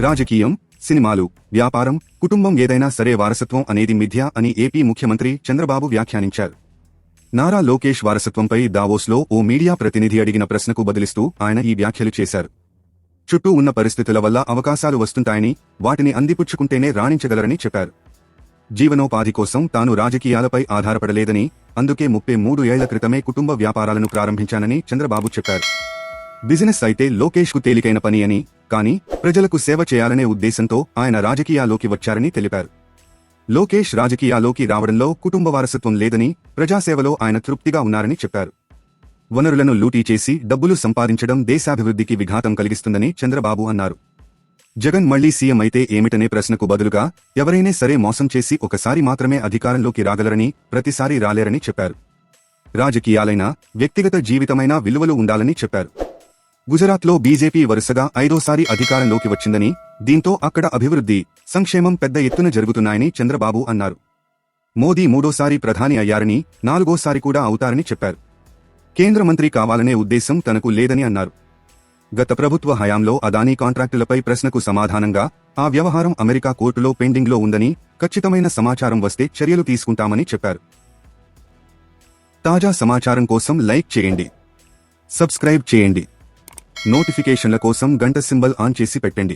రాజకీయం, సినిమాలు, వ్యాపారం, కుటుంబం ఏదైనా సరే వారసత్వం అనేది మిథ్య అని ఏపీ ముఖ్యమంత్రి చంద్రబాబు వ్యాఖ్యానించారు. నారా లోకేష్ వారసత్వంపై దావోస్లో ఓ మీడియా ప్రతినిధి అడిగిన ప్రశ్నకు బదిలిస్తూ ఆయన ఈ వ్యాఖ్యలు చేశారు. చుట్టూ ఉన్న పరిస్థితుల వల్ల అవకాశాలు వస్తుంటాయని, వాటిని అందిపుచ్చుకుంటేనే రాణించగలరని చెప్పారు. జీవనోపాధి కోసం తాను రాజకీయాలపై ఆధారపడలేదని, అందుకే 33 ఏళ్ల క్రితమే కుటుంబ వ్యాపారాలను ప్రారంభించానని చంద్రబాబు చెప్పారు. బిజినెస్ అయితే లోకేష్కు తేలికైన పని అని, కానీ ప్రజలకు సేవ చేయాలనే ఉద్దేశంతో ఆయన రాజకీయాల్లోకి వచ్చారని తెలిపారు. లోకేష్ రాజకీయాల్లోకి రావడంలో కుటుంబ వారసత్వం లేదని, ప్రజాసేవలో ఆయన తృప్తిగా ఉన్నారని చెప్పారు. వనరులను లూటీ చేసి డబ్బులు సంపాదించడం దేశాభివృద్ధికి విఘాతం కలిగిస్తుందని చంద్రబాబు అన్నారు. జగన్ మళ్లీ సీఎం అయితే ఏమిటనే ప్రశ్నకు బదులుగా ఎవరైనా సరే మోసం చేసి ఒకసారి మాత్రమే అధికారంలోకి రాగలరని, ప్రతిసారి రాలేరని చెప్పారు. రాజకీయాలైనా, వ్యక్తిగత జీవితమైనా విలువలు ఉండాలని చెప్పారు. గుజరాత్లో బీజేపీ వరుసగా 5వ సారి అధికారంలోకి వచ్చిందని, దీంతో అక్కడ అభివృద్ధి, సంక్షేమం పెద్ద ఎత్తున జరుగుతున్నాయని చంద్రబాబు అన్నారు. మోదీ 3వ సారి ప్రధాని అయ్యారని, 4వ సారి కూడా అవుతారని చెప్పారు. కేంద్ర మంత్రి కావాలనే ఉద్దేశం తనకు లేదని అన్నారు. గత ప్రభుత్వ హయాంలో అదానీ కాంట్రాక్టులపై ప్రశ్నకు సమాధానంగా ఆ వ్యవహారం అమెరికా కోర్టులో పెండింగ్లో ఉందని, ఖచ్చితమైన సమాచారం వస్తే చర్యలు తీసుకుంటామని చెప్పారు. తాజా సమాచారం కోసం లైక్ చేయండి, సబ్స్క్రైబ్ చేయండి, నోటిఫికేషన్ల కోసం గంట సింబల్ ఆన్ చేసి పెట్టండి.